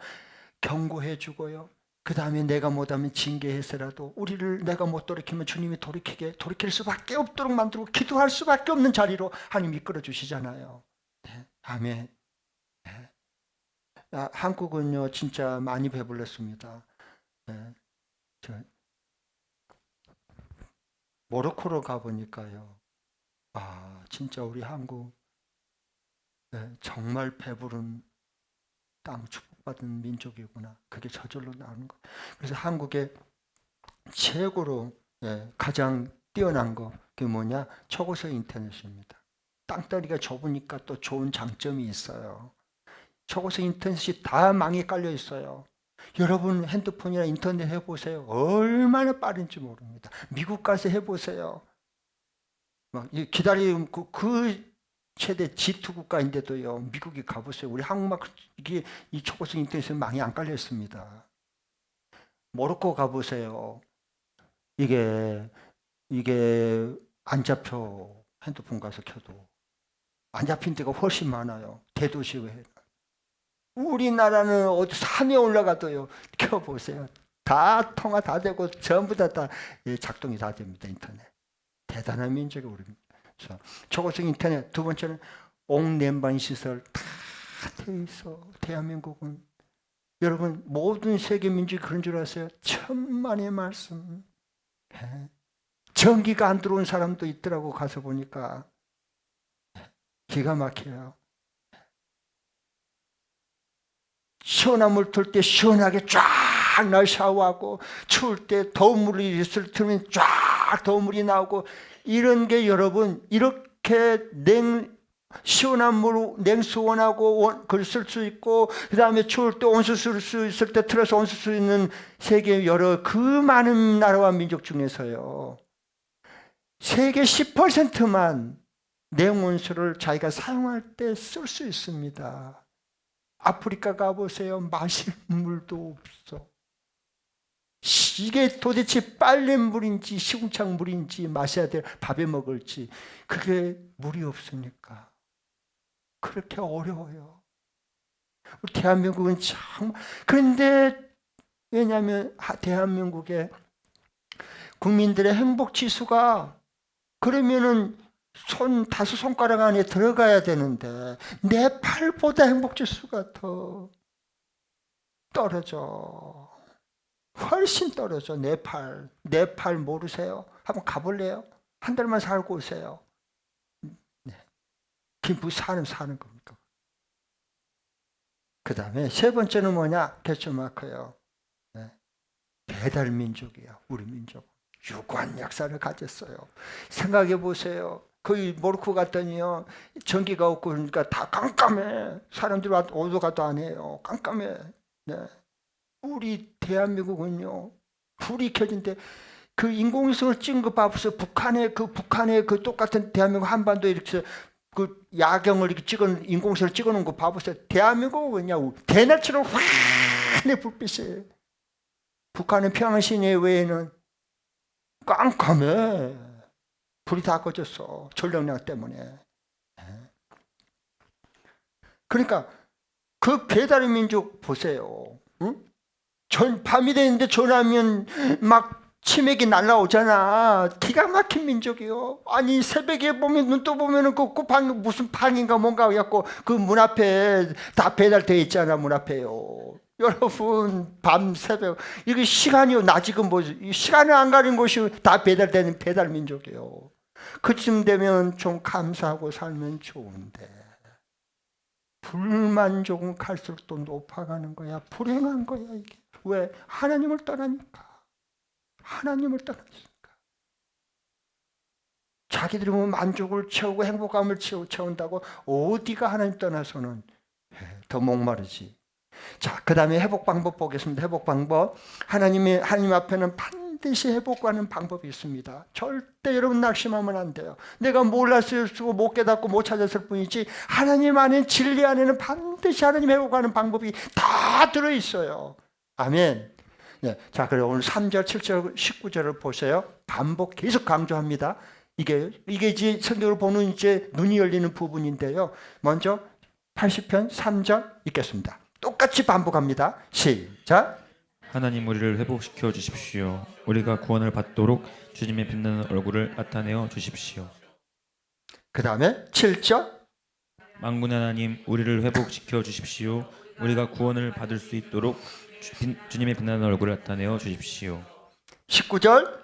경고해 주고요. 그 다음에 내가 못하면 징계해서라도 우리를 내가 못 돌이키면 주님이 돌이킬 수밖에 없도록 만들고 기도할 수밖에 없는 자리로 하나님 이끌어 주시잖아요. 네. 아멘. 네. 한국은요 진짜 많이 배불렀습니다. 네. 모로코로 가보니까요. 아, 진짜 우리 한국 정말 배부른 땅 축복받은 민족이구나. 그게 저절로 나오는 거. 그래서 한국의 최고로 가장 뛰어난 거 그게 뭐냐? 초고속 인터넷입니다. 땅덩이가 좁으니까 또 좋은 장점이 있어요. 초고속 인터넷이 다 망에 깔려 있어요. 여러분 핸드폰이나 인터넷 해보세요. 얼마나 빠른지 모릅니다. 미국 가서 해보세요. 막 기다리는 그 최대 G2 국가인데도요. 미국에 가보세요. 우리 한국만 이게 이 초고속 인터넷에 망이 안 깔려 있습니다. 모로코 가보세요. 이게 안 잡혀. 핸드폰 가서 켜도 안 잡힌 데가 훨씬 많아요. 대도시 외에. 우리나라는 어디 산에 올라가도요. 켜보세요. 다 통화 다 되고 전부 다 작동이 다 됩니다. 인터넷. 대단한 민족이 우리입니다. 초고속 인터넷. 두 번째는 옥랜방 시설 다 돼 있어. 대한민국은. 여러분 모든 세계 민족이 그런 줄 아세요? 천만의 말씀. 전기가 안 들어온 사람도 있더라고. 가서 보니까 기가 막혀요. 시원한 물 틀 때 시원하게 쫙 날 샤워하고 추울 때 더운 물이 있을 때면 쫙 더운 물이 나오고 이런 게 여러분 이렇게 시원한 물 냉수원하고 그걸 쓸 수 있고 그 다음에 추울 때 온수 쓸 수 있을 때 틀어서 온수 쓸 수 있는 세계 여러 그 많은 나라와 민족 중에서요. 세계 10%만 냉온수를 자기가 사용할 때 쓸 수 있습니다. 아프리카 가보세요. 마실 물도 없어. 이게 도대체 빨랫물인지 시궁창 물인지 마셔야 될 밥에 먹을지 그게 물이 없으니까 그렇게 어려워요. 우리 대한민국은 참 그런데 왜냐하면 대한민국의 국민들의 행복 지수가 그러면은 다섯 손가락 안에 들어가야 되는데 네팔보다 행복 지수가 더 떨어져. 훨씬 떨어져. 네팔 모르세요? 한번 가볼래요? 한 달만 살고 오세요. 네. 그게 무슨 사는 겁니까? 그 다음에 세 번째는 뭐냐? 개초마크요. 네. 배달 민족이야. 우리 민족. 유구한 역사를 가졌어요. 생각해 보세요. 거의 모로코 갔더니요. 전기가 없고 그러니까 다 깜깜해. 사람들이 오도 가도 안 해요. 깜깜해. 네. 우리 대한민국은요. 불이 켜진데 그 인공위성을 찍은 거 봐보세요. 북한의 그 똑같은 대한민국 한반도에 이렇게 그 야경을 이렇게 인공위성을 찍어놓은 거 봐보세요. 대한민국은요. 대낮처럼 환해 불빛이. 북한은 평양 시내 외에는 깜깜해. 불이 다 꺼졌어. 전력량 때문에. 그러니까 그 배달의 민족 보세요. 응? 밤이 되는데 전화하면 막 치맥이 날라오잖아. 기가 막힌 민족이요. 아니 새벽에 보면 눈 떠 보면은 무슨 판인가 뭔가 해갖고 그 문 앞에 다 배달돼 있잖아. 문 앞에요. 여러분 밤 새벽 이게 시간이요. 나 지금 뭐 시간을 안 가린 곳이 다 배달되는 배달 민족이요. 그쯤 되면 좀 감사하고 살면 좋은데 불만족은 갈수록 또 높아가는 거야. 불행한 거야 이게. 왜? 하나님을 떠나니까. 하나님을 떠났으니까. 자기들이 뭐 만족을 채우고 행복감을 채운다고 어디가 하나님 떠나서는 더 목마르지. 자, 그 다음에 회복 방법 보겠습니다. 회복 방법. 하나님 앞에는 반드시 회복하는 방법이 있습니다. 절대 여러분 낙심하면 안 돼요. 내가 몰랐을 수고 못 깨닫고 못 찾았을 뿐이지 하나님 안에 진리 안에는 반드시 하나님 회복하는 방법이 다 들어있어요. 아멘. 네. 자, 그리고 오늘 3절, 7절, 19절을 보세요. 반복 계속 강조합니다. 이게 이제 성경을 보는 이제 눈이 열리는 부분인데요. 먼저 80편 3절 읽겠습니다. 똑같이 반복합니다. 시작. 하나님 우리를 회복시켜 주십시오. 우리가 구원을 받도록 주님의 빛나는 얼굴을 나타내어 주십시오. 그 다음에 7절. 만군의 하나님 우리를 회복시켜 주십시오. 우리가 구원을 받을 수 있도록 주님의 빛나는 얼굴을 나타내어 주십시오. 19절.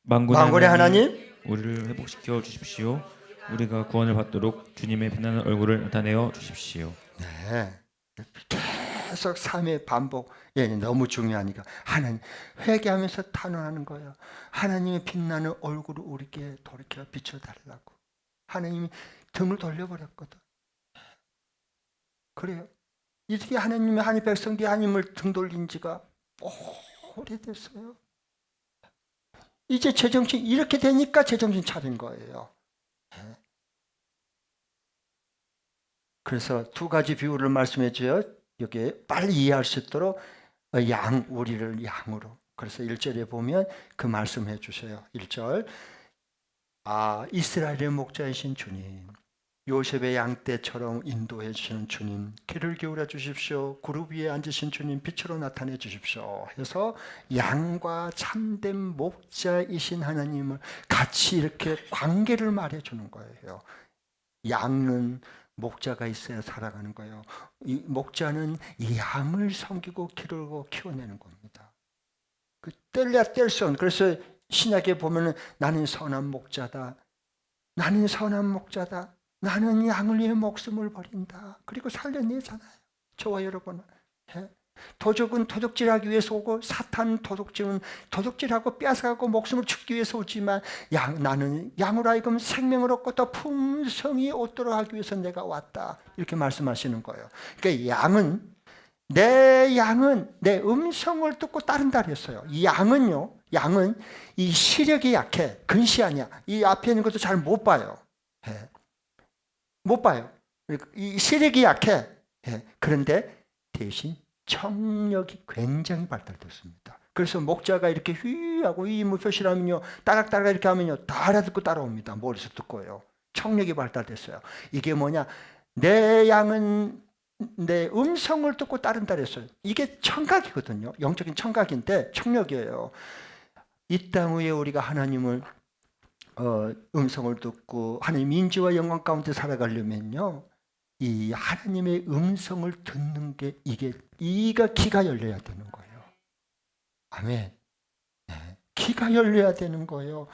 만군의 하나님 우리를 회복시켜 주십시오. 우리가 구원을 받도록 주님의 빛나는 얼굴을 나타내어 주십시오. 네. 계속 3회 반복. 예, 너무 중요하니까 하나님 회개하면서 탄원하는 거예요. 하나님의 빛나는 얼굴을 우리에게 돌이켜 비춰달라고. 하나님이 등을 돌려버렸거든. 그래요. 이렇게 하나님의 백성들이 하나님을 등 돌린 지가 오래됐어요. 이제 제정신 이렇게 되니까 제정신 차린 거예요. 그래서 두 가지 비유를 말씀해 줘요. 여기 빨리 이해할 수 있도록 우리를 양으로. 그래서 1절에 보면 그 말씀해 주세요. 1절. 이스라엘의 목자이신 주님, 요셉의 양떼처럼 인도해 주시는 주님, 귀를 기울여 주십시오. 그룹 위에 앉으신 주님, 빛으로 나타내 주십시오. 해서 양과 참된 목자이신 하나님을 같이 이렇게 관계를 말해 주는 거예요. 양은 목자가 있어야 살아가는 거예요. 이 목자는 이 양을 섬기고 기르고 키워내는 겁니다. 그 뗄래야 뗄 수 없는. 그래서 신약에 보면은 나는 선한 목자다. 나는 선한 목자다. 나는 양을 위해 목숨을 버린다. 그리고 살려내잖아요. 저와 여러분은. 도적은 도둑질하기 위해서 오고 사탄 도둑질은 도둑질하고 뺏어가고 목숨을 죽기 위해서 오지만 나는 양으로 하여금 생명을 얻고 더 풍성히 얻도록 하기 위해서 내가 왔다. 이렇게 말씀하시는 거예요. 그러니까 양은 내 음성을 듣고 따른다 그랬어요. 양은 이 시력이 약해. 근시하냐. 이 앞에 있는 것도 잘 못 봐요. 못 봐요. 이 시력이 약해. 그런데 대신 청력이 굉장히 발달됐습니다. 그래서 목자가 이렇게 휘하고 이 표시를 하면요, 따락따락 이렇게 하면요, 다 알아듣고 따라옵니다. 머리에서 듣고요. 청력이 발달됐어요. 이게 뭐냐? 내 양은 내 음성을 듣고 따른다 그랬어요. 이게 청각이거든요. 영적인 청각인데 청력이에요. 이 땅 위에 우리가 하나님을 음성을 듣고 하나님 인지와 영광 가운데 살아가려면요, 이 하나님의 음성을 듣는 게 이가 귀가 열려야 되는 거예요. 아멘. 네. 귀가 열려야 되는 거예요.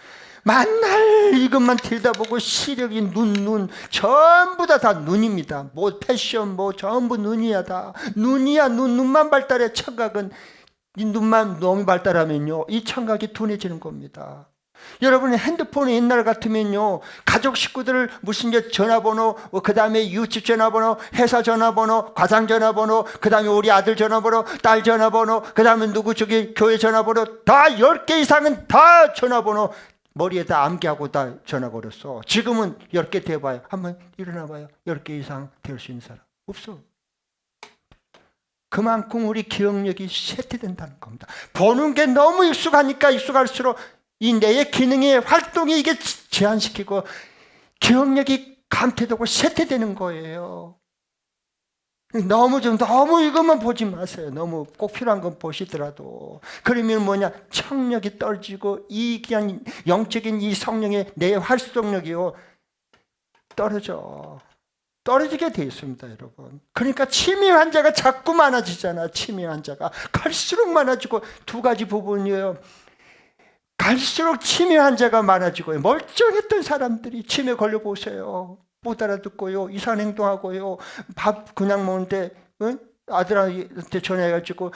만날 이것만 들여다보고 시력이 눈 전부 다 눈입니다. 뭐 패션 뭐 전부 눈이야 다. 눈만 발달해. 청각은 이 눈만 너무 발달하면요, 이 청각이 둔해지는 겁니다. 여러분의 핸드폰이 옛날 같으면요, 가족 식구들 무슨 전화번호, 그 다음에 이웃집 전화번호, 회사 전화번호, 과장 전화번호, 그 다음에 우리 아들 전화번호, 딸 전화번호, 그 다음에 누구 교회 전화번호, 다 10개 이상은 다 전화번호 머리에 다 암기하고 다 전화 걸었어. 지금은 10개 대봐요. 한번 일어나봐요. 10개 이상 될 수 있는 사람 없어. 그만큼 우리 기억력이 쇠퇴된다는 겁니다. 보는 게 너무 익숙하니까 익숙할수록 이 뇌의 기능의 활동이 이게 제한시키고 기억력이 감퇴되고 쇠퇴되는 거예요. 너무 이것만 보지 마세요. 너무 꼭 필요한 건 보시더라도. 그러면 뭐냐? 청력이 떨어지고 그냥 영적인 이 성령의 뇌의 활동력이요, 떨어지게 돼 있습니다, 여러분. 그러니까 치매 환자가 자꾸 많아지잖아. 치매 환자가 갈수록 많아지고 두 가지 부분이에요. 갈수록 치매 환자가 많아지고요. 멀쩡했던 사람들이 치매 걸려보세요. 못 알아듣고요. 이상한 행동하고요. 밥 그냥 먹는데 아들한테 전화해가지고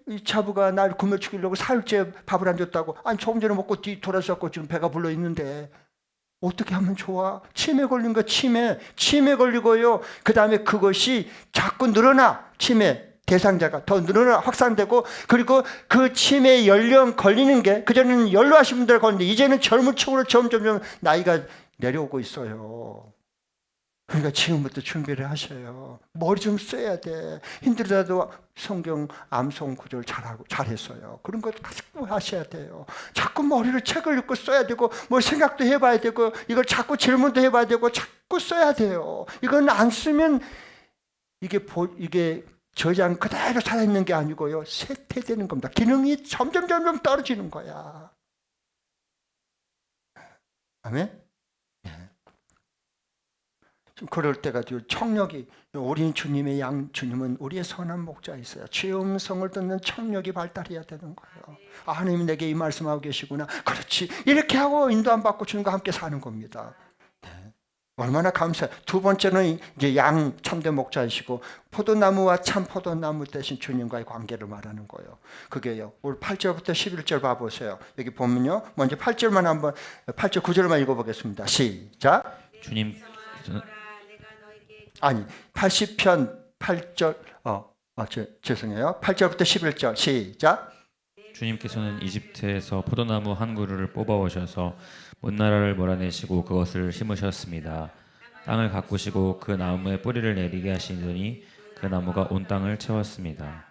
이 자부가 날 굶어 죽이려고 사흘째 밥을 안 줬다고. 아니 조금 전에 먹고 뒤 돌아서고 지금 배가 불러 있는데 어떻게 하면 좋아? 치매 걸린 거 치매 걸리고요. 그 다음에 그것이 자꾸 늘어나. 치매 대상자가 더 늘어나 확산되고, 그리고 그 치매 연령 걸리는 게 그전에는 연로하신 분들 걸리는데 이제는 젊은 층으로 점점 나이가 내려오고 있어요. 그러니까 지금부터 준비를 하셔요. 머리 좀 써야 돼. 힘들어도 성경 암송 구절 잘했어요. 그런 거 자꾸 하셔야 돼요. 자꾸 머리를 책을 읽고 써야 되고, 뭐 생각도 해봐야 되고, 이걸 자꾸 질문도 해봐야 되고, 자꾸 써야 돼요. 이건 안 쓰면 이게 저장 그대로 살아있는 게 아니고요. 쇠퇴되는 겁니다. 기능이 점점 떨어지는 거야. 아멘? 좀 그럴 때가 청력이, 우리 주님의 양 주님은 우리의 선한 목자이세요. 주의 음성을 듣는 청력이 발달해야 되는 거예요. 아, 하나님이 내게 이 말씀하고 계시구나. 그렇지. 이렇게 하고 인도 안 받고 주님과 함께 사는 겁니다. 네. 얼마나 감사해. 두 번째는 이제 양 참된 목자이시고 포도나무와 참 포도나무 대신 주님과의 관계를 말하는 거예요. 그게요. 오늘 8절부터 11절 봐보세요. 여기 보면요. 먼저 8절만 한번 8절 9절만 읽어보겠습니다. 시작. 주님 아니 80편 8절 죄송해요. 8절부터 11절 시작. 주님께서는 이집트에서 포도나무 한 그루를 뽑아 오셔서 먼 나라를 몰아내시고 그것을 심으셨습니다. 땅을 가꾸시고 그 나무에 뿌리를 내리게 하시더니 그 나무가 온 땅을 채웠습니다.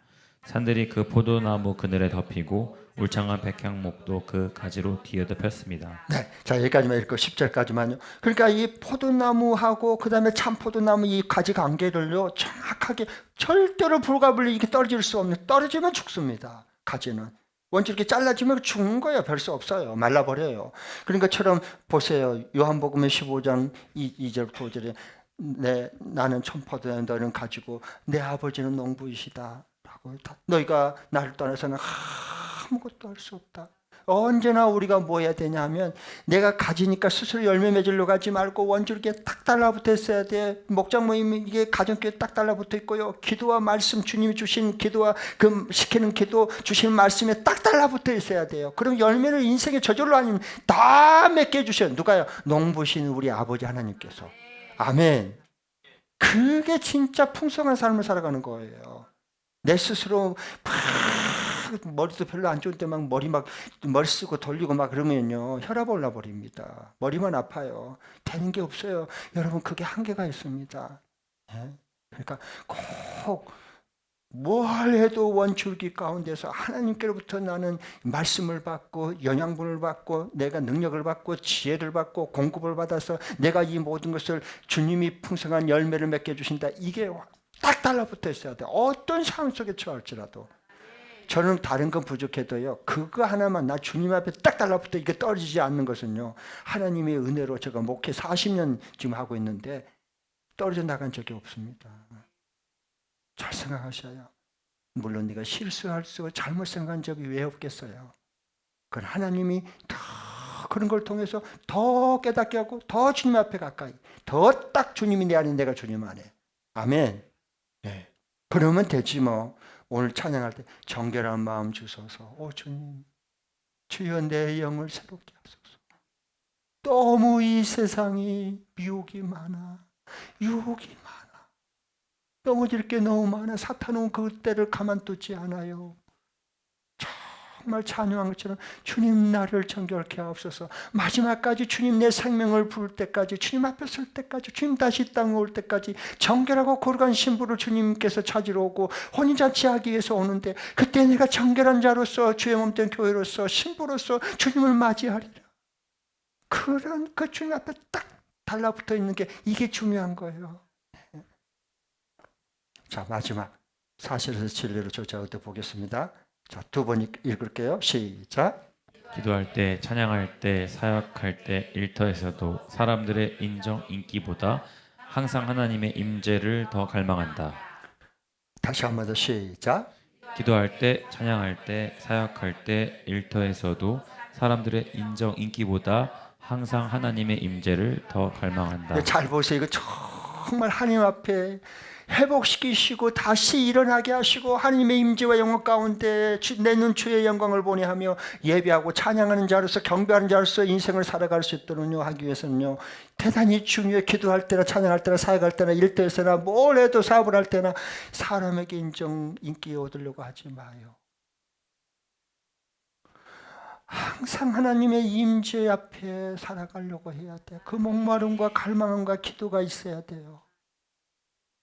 산들이 그 포도나무 그늘에 덮이고 울창한 백향목도 그 가지로 뒤덮였습니다. 네, 자 여기까지만 읽고 10절까지만요. 그러니까 이 포도나무하고 그 다음에 참 포도나무 이 가지 관계를요 정확하게 절대로 불가분리 이게 떨어질 수 없는, 떨어지면 죽습니다. 가지는 원줄 이렇게 잘라지면 죽는 거예요. 별 수 없어요. 말라버려요. 그런 것처럼 보세요. 요한복음 15장 2절부터 5절에 나는 촌포도야, 너는 가지고 내 아버지는 농부이시다 라고, 너희가 나를 떠나서는 아무것도 할 수 없다. 언제나 우리가 뭐 해야 되냐 하면, 내가 가지니까 스스로 열매 맺으려고 하지 말고 원줄기에 딱 달라붙어 있어야 돼. 목장 모임이 이게 가정교회 딱 달라붙어 있고요. 기도와 말씀, 주님이 주신 기도와 그 시키는 기도, 주신 말씀에 딱 달라붙어 있어야 돼요. 그럼 열매를 인생의 저절로 아니면 다 맺게 해주셔요. 누가요? 농부신 우리 아버지 하나님께서. 아멘. 그게 진짜 풍성한 삶을 살아가는 거예요. 내 스스로 머리도 별로 안 좋은데 막 머리 쓰고 돌리고 막 그러면요 혈압 올라 버립니다. 머리만 아파요. 되는 게 없어요. 여러분 그게 한계가 있습니다. 그러니까 꼭 뭘 해도 원줄기 가운데서 하나님께로부터 나는 말씀을 받고 영양분을 받고 내가 능력을 받고 지혜를 받고 공급을 받아서 내가 이 모든 것을 주님이 풍성한 열매를 맺게 해주신다. 이게 딱 달라붙어 있어야 돼. 어떤 상황 속에 처할지라도. 저는 다른 건 부족해도요, 그거 하나만 나 주님 앞에 딱 달라붙어 이게 떨어지지 않는 것은요, 하나님의 은혜로 제가 목회 40년 지금 하고 있는데 떨어져 나간 적이 없습니다. 잘 생각하셔요. 물론 네가 실수할 수 잘못 생각한 적이 왜 없겠어요. 그건 하나님이 더 그런 걸 통해서 더 깨닫게 하고 더 주님 앞에 가까이, 더 딱 주님이 내 안에 내가 주님 안에. 아멘. 네. 그러면 되지 뭐. 오늘 찬양할 때 정결한 마음 주소서. 오 주님, 주여 내 영을 새롭게 하소서. 너무 이 세상이 미혹이 많아. 유혹이 많아. 넘어질 게 너무 많아. 사탄은 그때를 가만두지 않아요. 정말 찬양한 것처럼 주님 나를 정결케 하옵소서. 마지막까지 주님 내 생명을 부을 때까지, 주님 앞에 설 때까지, 주님 다시 땅에 올 때까지 정결하고 거룩한 신부를 주님께서 찾으러 오고 혼인잔치하기 위해서 오는데, 그때 내가 정결한 자로서 주의 몸된 교회로서 신부로서 주님을 맞이하리라. 그런 그 주님 앞에 딱 달라붙어 있는 게 이게 중요한 거예요. 자, 마지막 사실에서 진리로 저자할 때 보겠습니다. 자, 두 번 읽을게요. 시작. 기도할 때, 찬양할 때, 사역할 때, 일터에서도 사람들의 인정, 인기보다 항상 하나님의 임재를 더 갈망한다. 다시 한 번 더 시작. 기도할 때, 찬양할 때, 사역할 때, 일터에서도 사람들의 인정, 인기보다 항상 하나님의 임재를 더 갈망한다. 잘 보세요. 이거 정말 하나님 앞에 회복시키시고 다시 일어나게 하시고 하나님의 임재와 영광 가운데 내 눈초의 영광을 보니 하며 예배하고 찬양하는 자로서 경배하는 자로서 인생을 살아갈 수 있도록요 하기 위해서는요 대단히 중요해. 기도할 때나 찬양할 때나 사역할 때나 일터에서나 뭘 해도 사업을 할 때나 사람에게 인기 얻으려고 하지 마요. 항상 하나님의 임재 앞에 살아가려고 해야 돼. 그 목마름과 갈망과 기도가 있어야 돼요.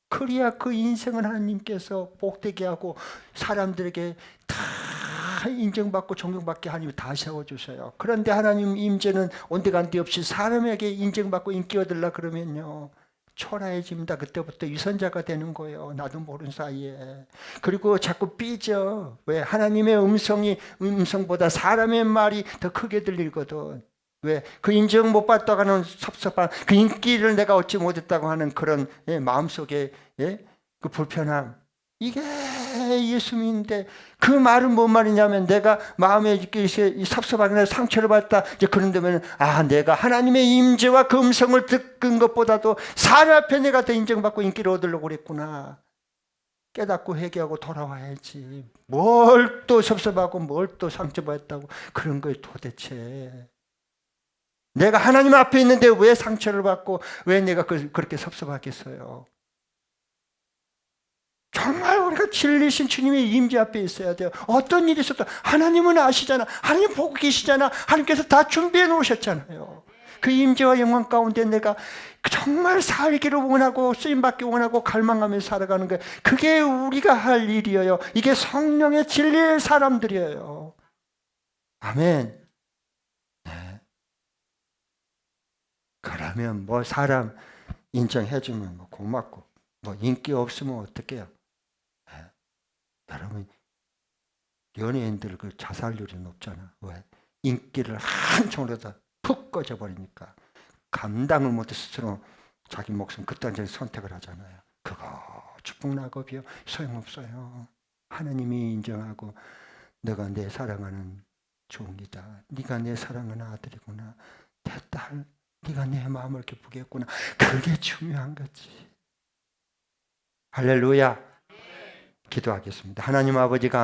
그래야 그 인생을 하나님께서 복되게 하고 사람들에게 다 인정받고 존경받게 하나님이 다 세워주세요. 그런데 하나님 임재는 온데간데 없이 사람에게 인정받고 인기 얻으려 그러면요 초라해집니다. 그때부터 유선자가 되는 거예요. 나도 모르는 사이에. 그리고 자꾸 삐져. 왜? 하나님의 음성보다 사람의 말이 더 크게 들리거든. 왜? 그 인정 못 받다고 하는 섭섭한 그 인기를 내가 얻지 못했다고 하는 그런 마음속에 그 불편함. 이게 예수 믿는데 그 말은 뭔 말이냐면 내가 마음에 섭섭하거나 상처를 받다 이제 그런 데면 내가 하나님의 임재와 그 음성을 듣는 것보다도 사람 앞에 내가 더 인정받고 인기를 얻으려고 그랬구나. 깨닫고 회개하고 돌아와야지. 뭘 또 섭섭하고 뭘 또 상처받았다고 그런 거예요 도대체. 내가 하나님 앞에 있는데 왜 상처를 받고 왜 내가 그렇게 섭섭하겠어요. 정말 우리가 진리신 주님의 임재 앞에 있어야 돼요. 어떤 일이 있어도 하나님은 아시잖아. 하나님 보고 계시잖아. 하나님께서 다 준비해 놓으셨잖아요. 그 임재와 영광 가운데 내가 정말 살기를 원하고 쓰임받기 원하고 갈망하면서 살아가는 거예요. 그게 우리가 할 일이에요. 이게 성령의 진리의 사람들이에요. 아멘. 네. 그러면 뭐 사람 인정해주면 뭐 고맙고 뭐 인기 없으면 어떡해요. 여러분 연예인들 그 자살률이 높잖아. 왜? 인기를 한총으로 다 푹 꺼져버리니까 감당을 못해 스스로 자기 목숨 극단적인 선택을 하잖아요. 그거 축복낙업이요 소용없어요. 하나님이 인정하고 너가 내 사랑하는 종이다. 네가 내 사랑하는 아들이구나. 내 딸, 네가 내 마음을 기쁘게 했구나. 그게 중요한 거지. 할렐루야. 기도하겠습니다. 하나님 아버지가